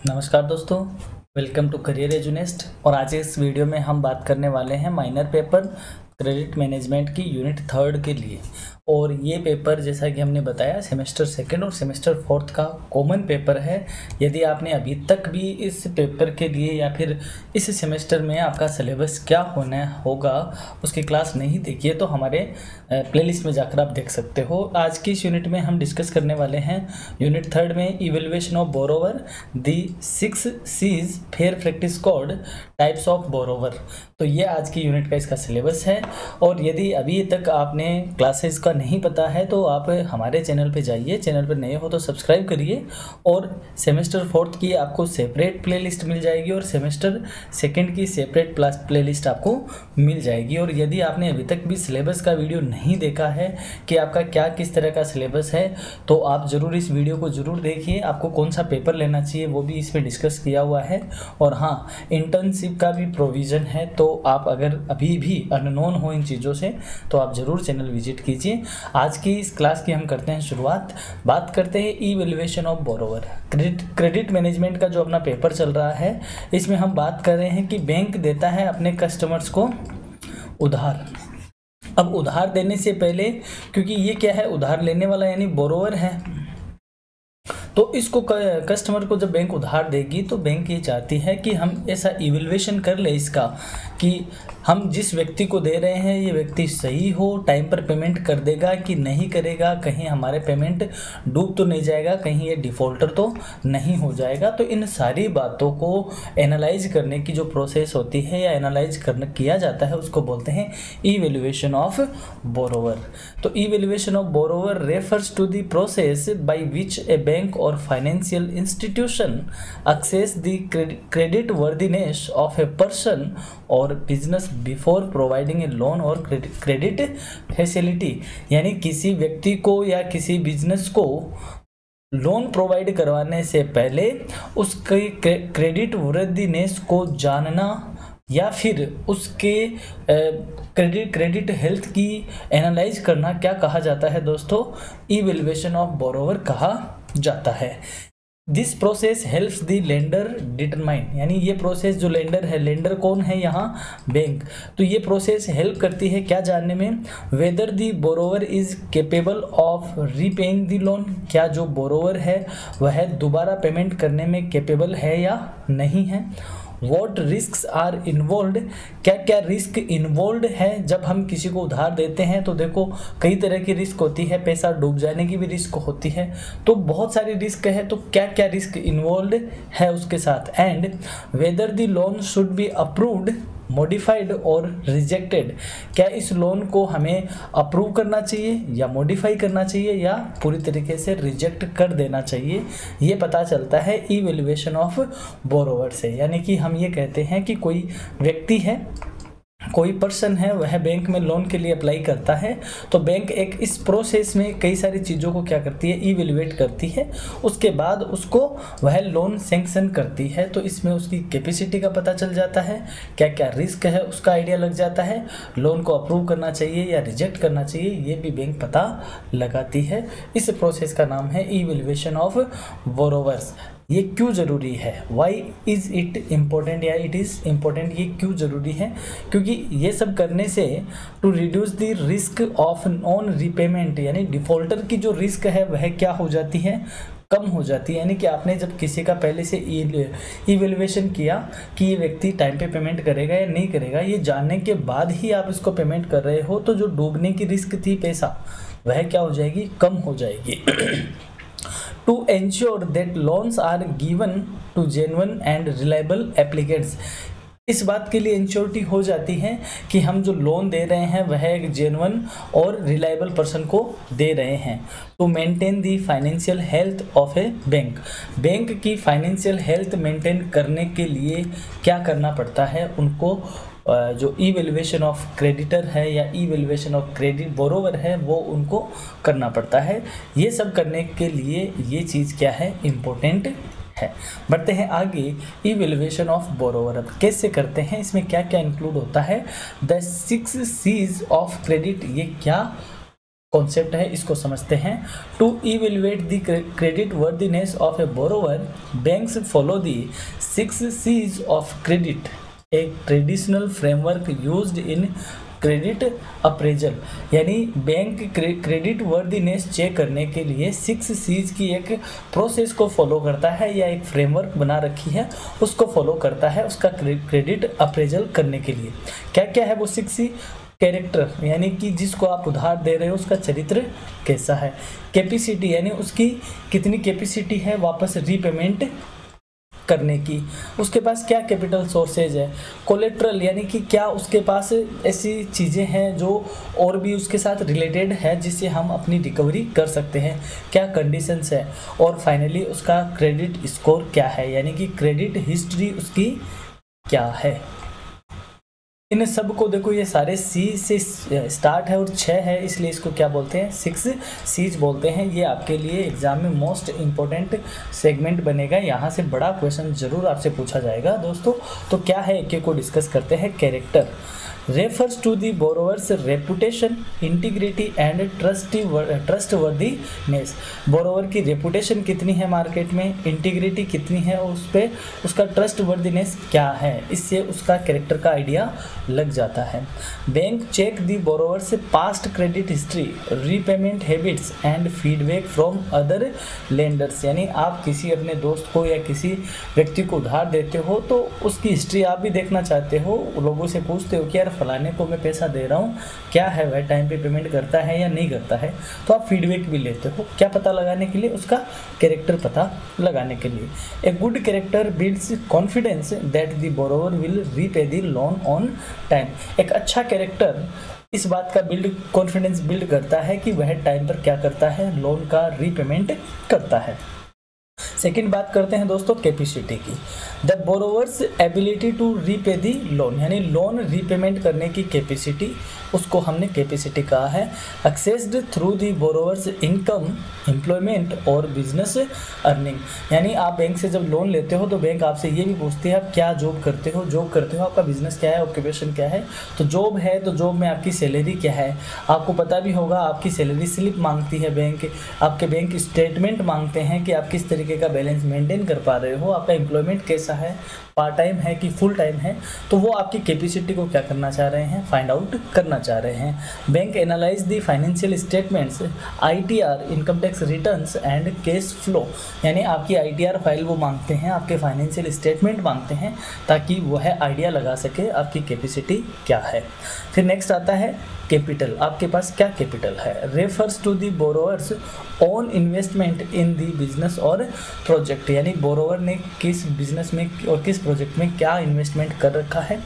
नमस्कार दोस्तों, welcome to career एजुनेस्ट। और आज इस वीडियो में हम बात करने वाले हैं माइनर पेपर क्रेडिट मैनेजमेंट की यूनिट 3 के लिए। और ये पेपर जैसा कि हमने बताया सेमेस्टर 2 और सेमेस्टर 4 का कॉमन पेपर है। यदि आपने अभी तक भी इस पेपर के लिए या फिर इस सेमेस्टर में आपका सिलेबस क्या होना होगा उसकी क्लास नहीं देखी है तो हमारे प्लेलिस्ट में जाकर आप देख सकते हो। आज की इस यूनिट में हम डिस्कस करने वाले हैं यूनिट 3 में evaluation of borrower, the 6 C's, fair practice code, types of borrower. तो ये आज की यूनिट का इसका सिलेबस है। और यदि अभी तक आपने क्लासेस का नहीं पता है तो आप हमारे चैनल पे जाइए, चैनल पर नए हो तो सब्सक्राइब करिए। और सेमेस्टर 4 की आपको सेपरेट प्लेलिस्ट मिल जाएगी और सेमेस्टर 2 की सेपरेट प्लेलिस्ट आपको मिल जाएगी। और यदि आपने अभी तक भी सिलेबस का वीडियो नहीं देखा है कि आपका क्या किस तरह का सिलेबस है तो आप ज़रूर इस वीडियो को ज़रूर देखिए। आपको कौन सा पेपर लेना चाहिए वो भी इसमें डिस्कस किया हुआ है। और हाँ, इंटर्नशिप का भी प्रोविज़न है, तो आप अगर अभी भी अननोन हो इन चीज़ों से तो आप ज़रूर चैनल विजिट कीजिए। आज की इस क्लास की हम करते हैं शुरुआत। बात करते हैं evaluation of borrower. Credit management का जो अपना पेपर चल रहा है इसमें हम बात कर रहे हैं कि बैंक देता है अपने कस्टमर्स को उधार। अब उधार देने से पहले, क्योंकि ये क्या है, उधार लेने वाला यानी बोरोवर है, तो इसको कस्टमर को जब बैंक उधार देगी तो बैंक ये चाहती है कि हम ऐसा इवैल्यूएशन कर ले इसका कि हम जिस व्यक्ति को दे रहे हैं ये व्यक्ति सही हो, टाइम पर पेमेंट कर देगा कि नहीं करेगा, कहीं हमारे पेमेंट डूब तो नहीं जाएगा, कहीं ये डिफ़ॉल्टर तो नहीं हो जाएगा। तो इन सारी बातों को एनालाइज करने की जो प्रोसेस होती है या एनालाइज किया जाता है उसको बोलते हैं इवैल्यूएशन ऑफ बोरोवर। तो evaluation of borrower refers to the process by which a bank और financial institution assess the credit worthiness of a person और business before providing a loan और क्रेडिट फैसिलिटी। यानी किसी व्यक्ति को या किसी बिजनेस को लोन प्रोवाइड करवाने से पहले उसके क्रेडिट वर्दीनेस को जानना या फिर उसके क्रेडिट हेल्थ की एनालाइज करना क्या कहा जाता है दोस्तों, इवैल्यूएशन ऑफ बोरोवर कहा जाता है। This process helps the lender determine, यानी ये प्रोसेस जो लेंडर है, लेंडर कौन है यहाँ, बैंक, तो ये प्रोसेस हेल्प करती है क्या जानने में, whether the borrower is capable of repaying the loan, क्या जो बोरोवर है वह दोबारा पेमेंट करने में केपेबल है या नहीं है। वॉट रिस्क आर इन्वॉल्व, क्या क्या रिस्क इन्वॉल्व है जब हम किसी को उधार देते हैं। तो देखो कई तरह की रिस्क होती है, पैसा डूब जाने की भी रिस्क होती है, तो बहुत सारी रिस्क है, तो क्या क्या रिस्क इन्वॉल्व है उसके साथ। And whether the loan should be approved, modified और रिजेक्टेड, क्या इस लोन को हमें अप्रूव करना चाहिए या मॉडिफाई करना चाहिए या पूरी तरीके से रिजेक्ट कर देना चाहिए। ये पता चलता है इवैल्यूएशन ऑफ बोरोवर से। यानी कि हम ये कहते हैं कि कोई व्यक्ति है, कोई पर्सन है, वह बैंक में लोन के लिए अप्लाई करता है, तो बैंक एक इस प्रोसेस में कई सारी चीज़ों को क्या करती है, इवैल्यूएट करती है, उसके बाद उसको वह लोन सैंक्शन करती है। तो इसमें उसकी कैपेसिटी का पता चल जाता है, क्या क्या रिस्क है उसका आइडिया लग जाता है, लोन को अप्रूव करना चाहिए या रिजेक्ट करना चाहिए ये भी बैंक पता लगाती है। इस प्रोसेस का नाम है इवैल्यूएशन ऑफ बोरोवर्स। ये क्यों ज़रूरी है, वाई इज़ इट इम्पोर्टेंट, या इट इज़ इम्पोर्टेंट, ये क्यों ज़रूरी है, क्योंकि ये सब करने से to reduce the risk of non repayment, यानी डिफ़ॉल्टर की जो रिस्क है वह क्या हो जाती है, कम हो जाती है। यानी कि आपने जब किसी का पहले से इवैल्यूएशन किया कि ये व्यक्ति टाइम पे पेमेंट करेगा या नहीं करेगा, ये जानने के बाद ही आप इसको पेमेंट कर रहे हो, तो जो डूबने की रिस्क थी पैसा वह क्या हो जाएगी, कम हो जाएगी। To ensure that loans are given to genuine and reliable applicants, इस बात के लिए इंश्योरिटी हो जाती है कि हम जो लोन दे रहे हैं वह एक जेन्युइन और रिलायबल पर्सन को दे रहे हैं। To maintain the financial health of a bank, bank की फाइनेंशियल हेल्थ मेंटेन करने के लिए क्या करना पड़ता है उनको, जो इवैल्यूएशन ऑफ क्रेडिटर है या इवैल्यूएशन ऑफ क्रेडिट बोरोवर है वो उनको करना पड़ता है। ये सब करने के लिए ये चीज़ क्या है, इम्पोर्टेंट है। बढ़ते हैं आगे, इवैल्यूएशन ऑफ बोरोवर अब कैसे करते हैं, इसमें क्या क्या इंक्लूड होता है। द 6 C's ऑफ क्रेडिट, ये क्या कॉन्सेप्ट है, इसको समझते हैं। To evaluate the credit worthiness of a borrower, banks follow the 6 C's of credit, a traditional framework used in credit appraisal. यानी बैंक क्रेडिट वर्दीनेस चेक करने के लिए 6 C's की एक प्रोसेस को फॉलो करता है या एक फ्रेमवर्क बना रखी है, उसको फॉलो करता है उसका क्रेडिट अप्रेजल करने के लिए। क्या क्या है वो 6 C? कैरेक्टर, यानी कि जिसको आप उधार दे रहे हो उसका चरित्र कैसा है। कैपेसिटी, यानी उसकी कितनी कैपेसिटी है वापस रीपेमेंट करने की, उसके पास क्या कैपिटल सोर्सेज है। कोलेट्रल, यानी कि क्या उसके पास ऐसी चीज़ें हैं जो और भी उसके साथ रिलेटेड है जिससे हम अपनी रिकवरी कर सकते हैं, क्या कंडीशंस है। और फाइनली उसका क्रेडिट स्कोर क्या है, यानी कि क्रेडिट हिस्ट्री उसकी क्या है। इन सब को देखो, ये सारे सी से स्टार्ट है और 6 है, इसलिए इसको क्या बोलते हैं, 6 C's बोलते हैं। ये आपके लिए एग्जाम में मोस्ट इंपॉर्टेंट सेगमेंट बनेगा, यहाँ से बड़ा क्वेश्चन जरूर आपसे पूछा जाएगा दोस्तों। तो क्या है, एक एक को डिस्कस करते हैं। Character refers to the borrower's reputation, integrity and trustworthiness। Borrower की रेपुटेशन कितनी है मार्केट में, इंटीग्रिटी कितनी है और उस पर उसका ट्रस्टवर्दीनेस क्या है, इससे उसका कैरेक्टर का आइडिया लग जाता है। बैंक चेक दी बोरोवर से past credit history, repayment habits and feedback from other lenders. यानी आप किसी अपने दोस्त को या किसी व्यक्ति को उधार देते हो तो उसकी हिस्ट्री आप भी देखना चाहते हो, लोगों से पूछते हो कि यार फलाने को मैं पैसा दे रहा हूँ, क्या है वह टाइम पे पेमेंट करता है या नहीं करता है, तो आप फीडबैक भी लेते हो। क्या पता लगाने के लिए, उसका कैरेक्टर पता लगाने के लिए। A good character builds confidence that the borrower will repay the loan on time. एक अच्छा कैरेक्टर इस बात का कॉन्फिडेंस बिल्ड करता है कि वह टाइम पर क्या करता है, लोन का रीपेमेंट करता है। सेकेंड बात करते हैं दोस्तों कैपेसिटी की। The borrower's ability to repay the loan, यानी लोन रीपेमेंट करने की कैपेसिटी, उसको हमने कैपेसिटी कहा है। Assessed through the borrower's income, employment और बिजनेस अर्निंग। यानी आप बैंक से जब लोन लेते हो तो बैंक आपसे ये भी पूछती है आप क्या जॉब करते हो, आपका बिजनेस क्या है, ऑक्यूपेशन क्या है। तो जॉब है तो जॉब में आपकी सैलरी क्या है, आपको पता भी होगा। आपकी सैलरी स्लिप मांगती है बैंक, आपके बैंक स्टेटमेंट मांगते हैं कि आप किस तरीके का बैलेंस मेंटेन कर पा रहे हो, आपका एम्प्लॉयमेंट कैसा है, पार्ट टाइम है कि फुल टाइम है। तो वो आपकी कैपेसिटी को क्या करना चाह रहे हैं, फाइंड आउट करना चाह रहे हैं। Bank analyse the financial statements, ITR income tax returns and cash flow. यानी आपकी ITR फाइल वो मांगते हैं, आपके फाइनेंशियल स्टेटमेंट मांगते हैं ताकि वह आइडिया लगा सके आपकी कैपेसिटी क्या है। फिर नेक्स्ट आता है कैपिटल, आपके पास क्या कैपिटल है। Refers to the borrower's own investment in the business और प्रोजेक्ट, यानी बोरोवर ने किस बिजनेस में और किस प्रोजेक्ट में क्या इन्वेस्टमेंट कर रखा है।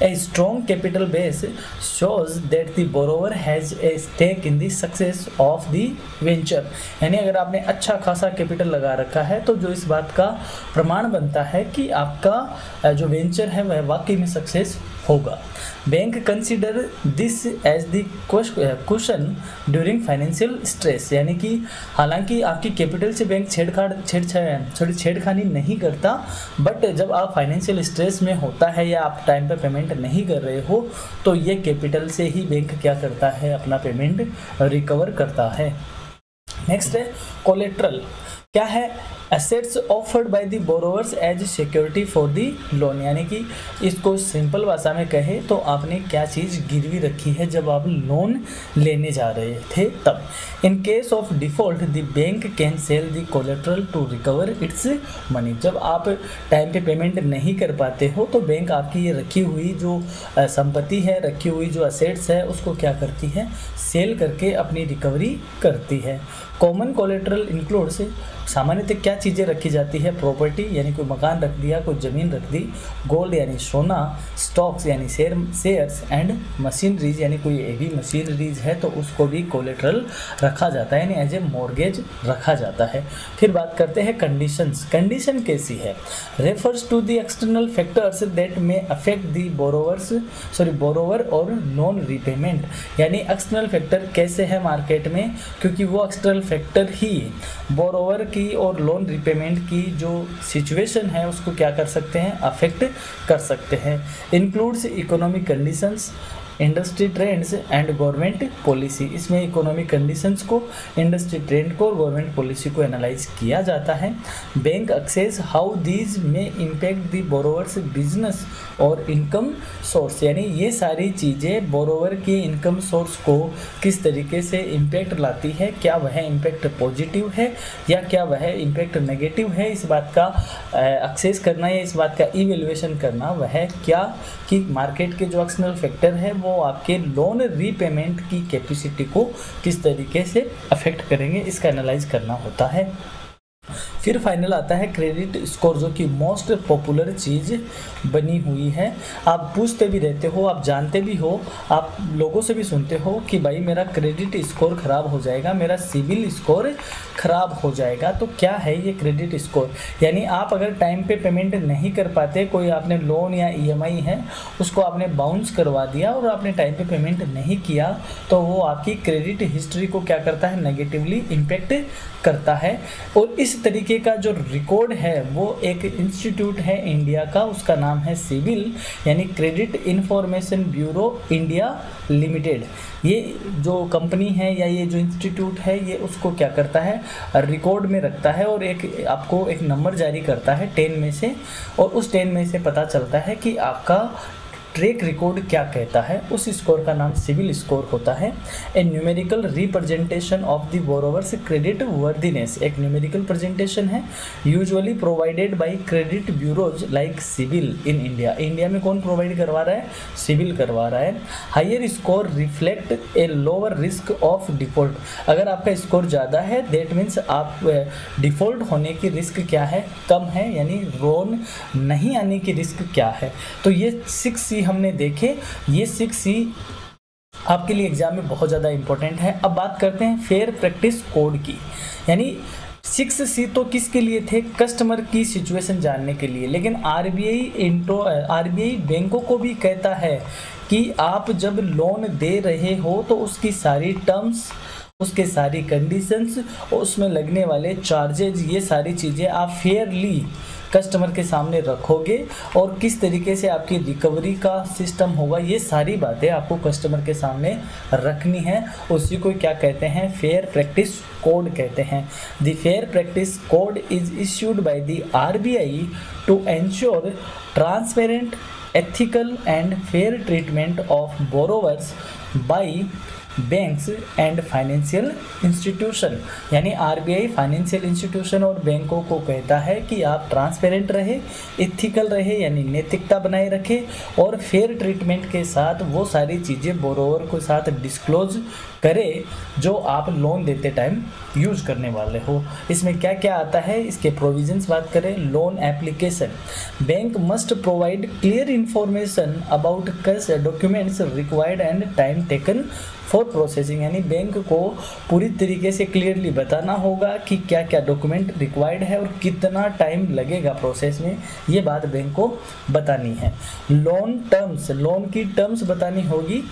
A strong capital base shows that the borrower has a stake in the success of the venture. यानी अगर आपने अच्छा खासा कैपिटल लगा रखा है तो जो इस बात का प्रमाण बनता है कि आपका जो वेंचर है वह वाकई में सक्सेस होगा। Bank consider this as the question during financial stress, यानी कि हालांकि आपकी कैपिटल से बैंक छेड़खानी नहीं करता, बट जब आप फाइनेंशियल स्ट्रेस में होता है या आप टाइम पे पेमेंट नहीं कर रहे हो तो ये कैपिटल से ही बैंक क्या करता है, अपना पेमेंट रिकवर करता है। नेक्स्ट है कोलेट्रल, क्या है, assets offered by the borrowers as security for the loan. यानी कि इसको सिंपल भाषा में कहे तो आपने क्या चीज़ गिरवी रखी है जब आप लोन लेने जा रहे थे तब। In case of default the bank can sell the collateral to recover its money. जब आप टाइम पे पेमेंट नहीं कर पाते हो तो बैंक आपकी ये रखी हुई जो संपत्ति है, रखी हुई जो एसेट्स है, उसको क्या करती है, सेल करके अपनी रिकवरी करती है। कॉमन कोलेट्रल इंक्लूड्स, सामान्यतः क्या चीज़ें रखी जाती है, प्रॉपर्टी यानी कोई मकान रख दिया, कोई ज़मीन रख दी, गोल्ड यानी सोना, स्टॉक्स यानी शेयर्स एंड मशीनरीज यानी कोई हेवी मशीनरीज है तो उसको भी कोलेट्रल रखा जाता है, यानी एज ए मॉर्गेज रखा जाता है। फिर बात करते हैं कंडीशंस। कंडीशन कैसी है, refers to the external factors that may affect the borrower और लोन रीपेमेंट। यानी एक्सटर्नल फैक्टर कैसे है मार्केट में, क्योंकि वो एक्सटर्नल फैक्टर ही बोरोवर की और लोन रिपेमेंट की जो सिचुएशन है उसको क्या कर सकते हैं, अफेक्ट कर सकते हैं। Includes economic conditions, industry trends and government policy. इसमें इकोनॉमिक कंडीशंस को, इंडस्ट्री ट्रेंड को और गवर्नमेंट पॉलिसी को एनालाइज किया जाता है। बैंक एक्सेस हाउ दीज में इम्पैक्ट द बोरोवर्स बिजनेस और इनकम सोर्स, यानी ये सारी चीज़ें बोरोवर के इनकम सोर्स को किस तरीके से इम्पैक्ट लाती है, क्या वह इम्पैक्ट पॉजिटिव है या क्या वह इम्पैक्ट नेगेटिव है, इस बात का एक्सेस करना या इस बात का इवेल्युएशन करना वह क्या कि मार्केट के जो एक्सटर्नल फैक्टर है वो आपके लोन रीपेमेंट की कैपेसिटी को किस तरीके से अफेक्ट करेंगे, इसका एनालाइज करना होता है। फिर फाइनल आता है क्रेडिट स्कोर, जो कि मोस्ट पॉपुलर चीज़ बनी हुई है। आप पूछते भी रहते हो, आप जानते भी हो, आप लोगों से भी सुनते हो कि भाई मेरा क्रेडिट स्कोर ख़राब हो जाएगा, मेरा सिबिल स्कोर ख़राब हो जाएगा। तो क्या है ये क्रेडिट स्कोर? यानी आप अगर टाइम पे पेमेंट नहीं कर पाते, कोई आपने लोन या EMI है उसको आपने बाउंस करवा दिया और आपने टाइम पे पेमेंट नहीं किया, तो वो आपकी क्रेडिट हिस्ट्री को क्या करता है, नेगेटिवली इम्पेक्ट करता है। और इस तरीके का जो रिकॉर्ड है वो एक इंस्टीट्यूट है इंडिया का, उसका नाम है सिबिल, यानी credit information bureau India limited. ये जो कंपनी है या ये जो इंस्टीट्यूट है ये उसको क्या करता है, रिकॉर्ड में रखता है और एक आपको एक नंबर जारी करता है 10 में से, और उस 10 में से पता चलता है कि आपका ट्रैक रिकॉर्ड क्या कहता है। उस स्कोर का नाम सिबिल स्कोर होता है। ए numerical representation of the borrowers credit worthiness, एक न्यूमेरिकल प्रेजेंटेशन है usually provided by credit bureaus like CIBIL in India. India में कौन प्रोवाइड करवा रहा है, सिबिल करवा रहा है। Higher score reflect a lower risk of default, अगर आपका स्कोर ज़्यादा है दैट मीन्स आप डिफॉल्ट होने की रिस्क क्या है, कम है, यानी लोन नहीं आने की रिस्क क्या है। तो ये 6C हमने देखे, ये 6C आपके लिए एग्जाम में बहुत ज़्यादा इंपॉर्टेंट है। अब बात करते हैं फेयर प्रैक्टिस कोड की, यानी 6C तो किसके लिए थे, कस्टमर की सिचुएशन जानने के लिए, लेकिन RBI बैंकों को भी कहता है कि आप जब लोन दे रहे हो तो उसकी सारी टर्म्स, उसके सारी कंडीशंस और उसमें लगने वाले चार्जेज, ये सारी चीज़ें आप फेयरली कस्टमर के सामने रखोगे और किस तरीके से आपकी रिकवरी का सिस्टम होगा, ये सारी बातें आपको कस्टमर के सामने रखनी है। उसी को क्या कहते हैं, फेयर प्रैक्टिस कोड कहते हैं। The fair practice code is issued by the RBI to ensure transparent, ethical and fair treatment of borrowers by banks and financial institution, यानी RBI फाइनेंशियल इंस्टीट्यूशन और बैंकों को कहता है कि आप ट्रांसपेरेंट रहे, इथिकल रहे यानी नैतिकता बनाए रखे और फेयर ट्रीटमेंट के साथ वो सारी चीज़ें बोरोवर के साथ डिस्क्लोज करे जो आप लोन देते टाइम यूज करने वाले हो। इसमें क्या क्या आता है, इसके प्रोविजंस बात करें। Loan application, bank must provide clear information about cash documents required and time taken for processing, यानी बैंक को पूरी तरीके से क्लियरली बताना होगा कि क्या क्या डॉक्यूमेंट रिक्वायर्ड है और कितना टाइम लगेगा प्रोसेस में, ये बात बैंक को बतानी है। लोन टर्म्स, लोन की टर्म्स बतानी होगी।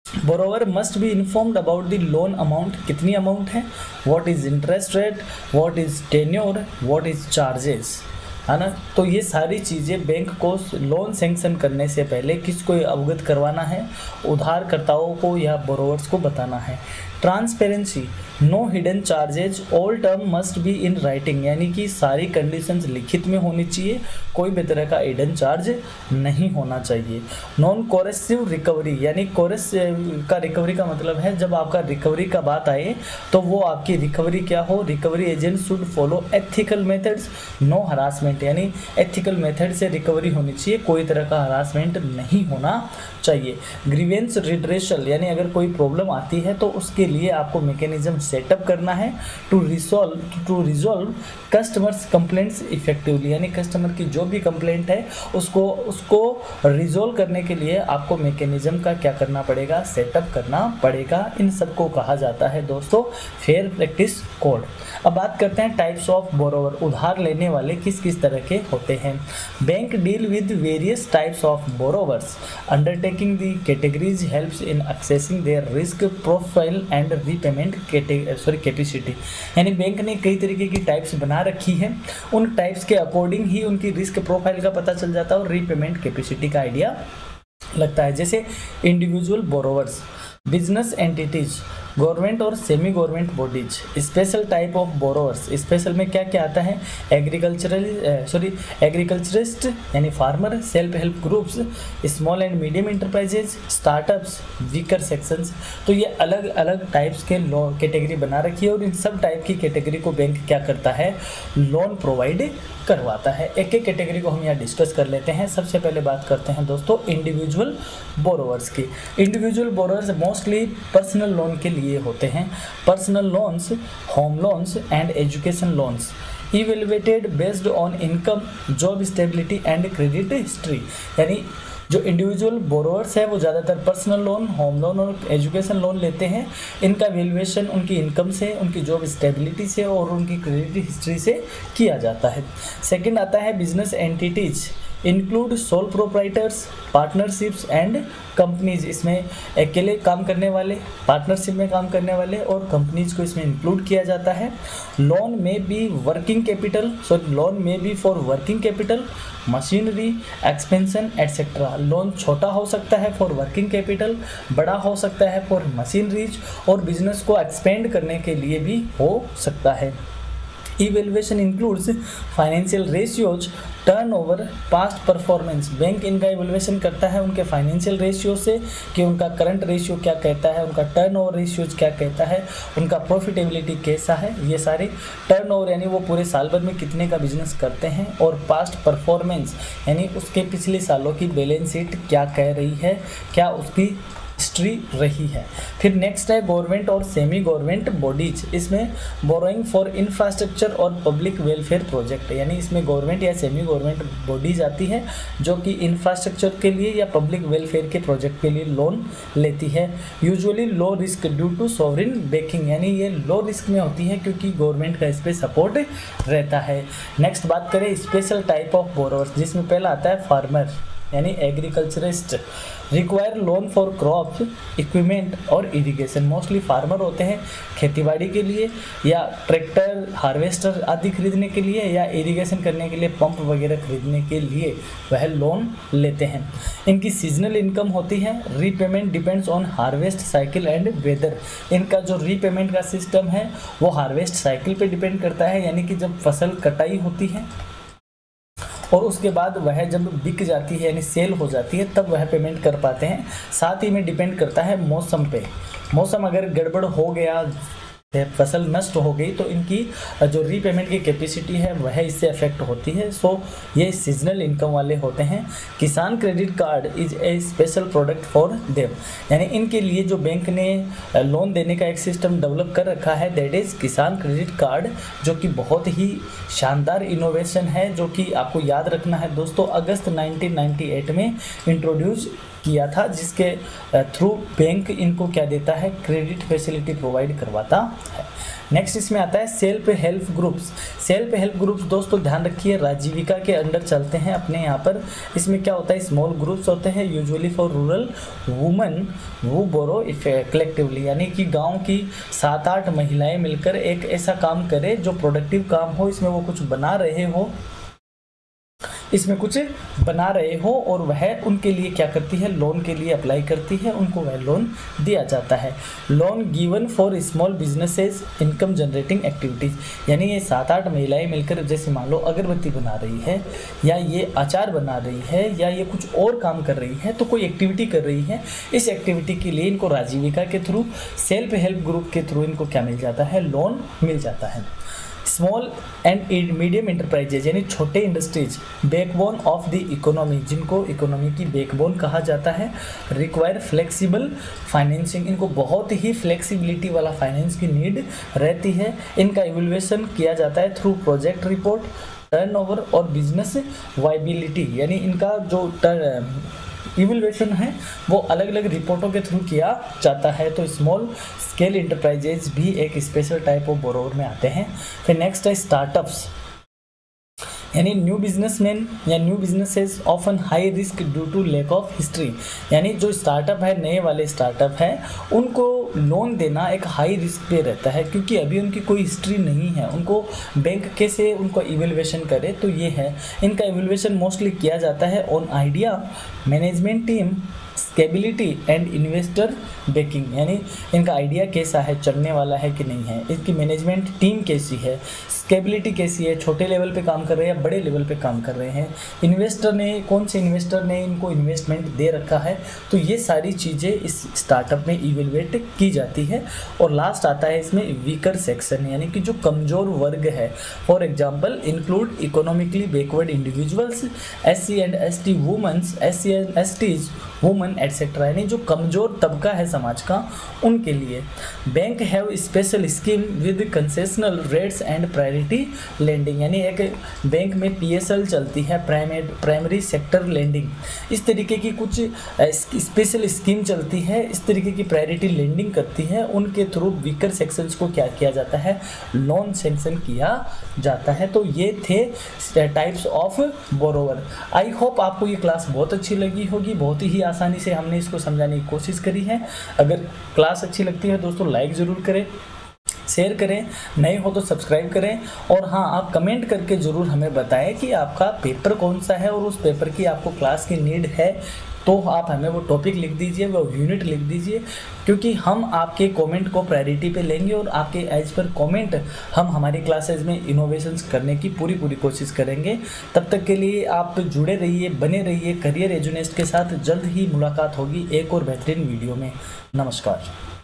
Borrower must be informed about the loan amount, कितनी अमाउंट है, what is interest rate, what is tenure, what is charges, है ना। तो ये सारी चीज़ें बैंक को लोन सैंक्शन करने से पहले किसको अवगत करवाना है, उधारकर्ताओं को या बोरोवर्स को बताना है। Transparency, no hidden charges, all term must be in writing, यानी कि सारी कंडीशंस लिखित में होनी चाहिए, कोई भी तरह का हिडन चार्ज नहीं होना चाहिए। नॉन कोरेसिव रिकवरी, यानी कोरेस का रिकवरी का मतलब है जब आपका रिकवरी का बात आए तो वो आपकी रिकवरी क्या हो, recovery agent should follow ethical methods, no harassment, यानी एथिकल मेथड से रिकवरी होनी चाहिए, कोई तरह का हरासमेंट नहीं होना चाहिए। ग्रीवेंस रिड्रेसल, यानी अगर कोई प्रॉब्लम आती है तो उसके लिए आपको मैकेनिज्म सेटअप करना है to resolve customers complaints effectively, यानी कस्टमर की जो भी कंप्लेंट है उसको रिजॉल्व करने के लिए आपको मैकेनिज्म का क्या करना पड़ेगा, सेटअप करना पड़ेगा। इन सबको कहा जाता है दोस्तों फेयर प्रैक्टिस कोड। अब बात करते हैं टाइप्स ऑफ बोरोवर, उधार लेने वाले किस किस तरह के होते हैं। Bank deal with various types of borrowers, undertaking the categories helps in accessing their risk profile and repayment capacity, यानी बैंक ने कई तरीके की टाइप्स बना रखी है, उन टाइप्स के अकॉर्डिंग ही उनकी रिस्क प्रोफाइल का पता चल जाता है और रीपेमेंट कैपेसिटी का आइडिया लगता है, जैसे individual borrowers, business entities, government और semi government bodies. Special type of borrowers, special में क्या क्या आता है, एग्रीकल्चरिस्ट यानी farmer, self help groups, small and medium enterprises, startups, weaker sections. तो ये अलग अलग टाइप्स के लोन कैटेगरी बना रखी है और इन सब टाइप की कैटेगरी को बैंक क्या करता है, लोन प्रोवाइड करवाता है। एक एक कैटेगरी को हम यहाँ डिस्कस कर लेते हैं। सबसे पहले बात करते हैं दोस्तों इंडिविजुअल बोरोवर्स की। Individual borrowers mostly personal loan के लिए होते हैं। Personal loans, home loans and education loans evaluated based on income, job stability and credit history. यानी जो इंडिविजुअल बोरोवर्स है वो ज़्यादातर पर्सनल लोन, होम लोन और एजुकेशन लोन लेते हैं। इनका वैल्यूएशन उनकी इनकम से, उनकी जॉब स्टेबिलिटी से और उनकी क्रेडिट हिस्ट्री से किया जाता है। सेकंड आता है business entities, include sole proprietors, partnerships and companies. इसमें अकेले काम करने वाले, पार्टनरशिप में काम करने वाले और कंपनीज को इसमें इंक्लूड किया जाता है। लोन में बी वर्किंग कैपिटल, लोन में be for working capital, machinery, expansion etcetera. Loan छोटा हो सकता है फॉर वर्किंग कैपिटल, बड़ा हो सकता है फॉर मशीनरीज और बिजनेस को एक्सपेंड करने के लिए भी हो सकता है। Evaluation includes financial ratios, turnover, past performance. Bank इनका इवेल्युएशन करता है उनके फाइनेंशियल रेशियो से कि उनका करंट रेशियो क्या कहता है, उनका टर्नओवर रेशियोज क्या कहता है, उनका प्रॉफिटेबिलिटी कैसा है। ये सारे टर्नओवर यानी वो पूरे साल भर में कितने का बिजनेस करते हैं, और पास्ट परफॉर्मेंस यानी उसके पिछले सालों की बैलेंस शीट क्या कह रही है, क्या उसकी हिस्ट्री रही है। फिर नेक्स्ट है गवर्नमेंट और सेमी गवर्नमेंट बॉडीज। इसमें बोरोइंग फॉर इंफ्रास्ट्रक्चर और पब्लिक वेलफेयर प्रोजेक्ट, यानी इसमें गवर्नमेंट या सेमी गवर्नमेंट बॉडीज आती है जो कि इंफ्रास्ट्रक्चर के लिए या पब्लिक वेलफेयर के प्रोजेक्ट के लिए लोन लेती है। Usually low risk due to sovereign backing, यानी ये लो रिस्क में होती है क्योंकि गवर्नमेंट का इस पर सपोर्ट रहता है। नेक्स्ट बात करें स्पेशल टाइप ऑफ बोरोवर्स, जिसमें पहला आता है फार्मर यानी agriculturist, require loan for crop, equipment और इरिगेशन। मोस्टली फार्मर होते हैं खेतीबाड़ी के लिए या ट्रैक्टर, हार्वेस्टर आदि खरीदने के लिए या इरिगेशन करने के लिए पंप वगैरह खरीदने के लिए वह लोन लेते हैं। इनकी सीजनल इनकम होती है। Repayment depends on harvest cycle and weather. इनका जो रीपेमेंट का सिस्टम है वो हार्वेस्ट साइकिल पे डिपेंड करता है, यानी कि जब फसल कटाई होती है और उसके बाद वह जब बिक जाती है यानी सेल हो जाती है तब वह पेमेंट कर पाते हैं। साथ ही में डिपेंड करता है मौसम पे। मौसम अगर गड़बड़ हो गया, फसल नष्ट हो गई, तो इनकी जो रीपेमेंट की कैपेसिटी है वह इससे अफेक्ट होती है। सो ये सीजनल इनकम वाले होते हैं। किसान credit card is a special product for them, यानी इनके लिए जो बैंक ने लोन देने का एक सिस्टम डेवलप कर रखा है, दैट इज किसान क्रेडिट कार्ड, जो कि बहुत ही शानदार इनोवेशन है, जो कि आपको याद रखना है दोस्तों, अगस्त 1998 में इंट्रोड्यूस किया था, जिसके थ्रू बैंक इनको क्या देता है, क्रेडिट फैसिलिटी प्रोवाइड करवाता है। नेक्स्ट इसमें आता है self help groups. Self help groups दोस्तों ध्यान रखिए राजीविका के अंडर चलते हैं अपने यहाँ पर। इसमें क्या होता है, स्मॉल ग्रुप्स होते हैं यूजुअली फॉर रूरल वुमेन वो बोरो कलेक्टिवली, यानी कि गांव की 7-8 महिलाएं मिलकर एक ऐसा काम करे जो प्रोडक्टिव काम हो, इसमें वो कुछ बना रहे हो, इसमें कुछ बना रहे हो, और वह उनके लिए क्या करती है, लोन के लिए अप्लाई करती है, उनको वह लोन दिया जाता है। Loan given for small businesses income generating activities, यानी ये 7-8 महिलाएं मिलकर जैसे मान लो अगरबत्ती बना रही है या ये अचार बना रही है या ये कुछ और काम कर रही है, तो कोई एक्टिविटी कर रही है, इस एक्टिविटी के लिए इनको राजीविका के थ्रू, सेल्फ हेल्प ग्रुप के थ्रू इनको क्या मिल जाता है, लोन मिल जाता है। स्मॉल एंड मीडियम इंटरप्राइजेज यानी छोटे industries, backbone of the economy, जिनको इकोनॉमी की बैकबोन कहा जाता है, रिक्वायर फ्लेक्सिबल फाइनेंसिंग, इनको बहुत ही फ्लेक्सिबिलिटी वाला फाइनेंस की नीड रहती है। इनका इवैल्यूएशन किया जाता है थ्रू प्रोजेक्ट रिपोर्ट, टर्नओवर और बिजनेस वाइबिलिटी, यानी इनका जो इवैल्यूएशन है वो अलग अलग रिपोर्टों के थ्रू किया जाता है। तो स्मॉल स्केल इंटरप्राइजेज भी एक स्पेशल टाइप ऑफ बोरोवर में आते हैं। फिर नेक्स्ट है स्टार्टअप्स, यानी न्यू बिजनेसमैन या new businesses often high risk due to lack of history, यानी जो स्टार्टअप है, नए वाले स्टार्टअप है, उनको लोन देना एक हाई रिस्क पे रहता है क्योंकि अभी उनकी कोई हिस्ट्री नहीं है। उनको बैंक कैसे उनको इवेल्युएशन करे, तो ये है इनका इवेल्युएशन मोस्टली किया जाता है on idea, management team, scalability and investor backing, यानी इनका आइडिया कैसा है, चलने वाला है कि नहीं है, इसकी मैनेजमेंट टीम कैसी है, स्केबिलिटी कैसी है, छोटे लेवल पे काम कर रहे हैं या बड़े लेवल पे काम कर रहे हैं, इन्वेस्टर ने, कौन से इन्वेस्टर ने इनको इन्वेस्टमेंट दे रखा है। तो ये सारी चीज़ें इस स्टार्टअप में इवेलुएट की जाती है। और लास्ट आता है इसमें वीकर सेक्शन, यानी कि जो कमज़ोर वर्ग है, for example include economically backward individuals, SC and ST women's, SC and STs woman etcetera, यानी जो कमज़ोर तबका है समाज का, उनके लिए bank have special scheme with concessional rates and priority lending, यानी एक बैंक में PSL चलती है, प्राइमरी सेक्टर लेंडिंग, इस तरीके की कुछ स्पेशल स्कीम चलती है, इस तरीके की प्रायोरिटी लेंडिंग करती है। उनके थ्रू वीकर सेक्शंस को क्या किया जाता है, लोन सैंक्शन किया जाता है। तो ये थे types of borrower. I hope आपको ये क्लास बहुत अच्छी लगी होगी, बहुत ही आसानी से हमने इसको समझाने की कोशिश करी है। अगर क्लास अच्छी लगती है दोस्तों लाइक ज़रूर करें, शेयर करें, नए हो तो सब्सक्राइब करें, और हाँ आप कमेंट करके ज़रूर हमें बताएं कि आपका पेपर कौन सा है और उस पेपर की आपको क्लास की नीड है, तो आप हमें वो टॉपिक लिख दीजिए, वो यूनिट लिख दीजिए, क्योंकि हम आपके कमेंट को प्रायोरिटी पे लेंगे और आपके एज पर कमेंट हम हमारी क्लासेस में इनोवेशंस करने की पूरी कोशिश करेंगे। तब तक के लिए आप जुड़े रहिए, बने रहिए। करियर एजुनेस्ट के साथ जल्द ही मुलाकात होगी एक और बेहतरीन वीडियो में। नमस्कार।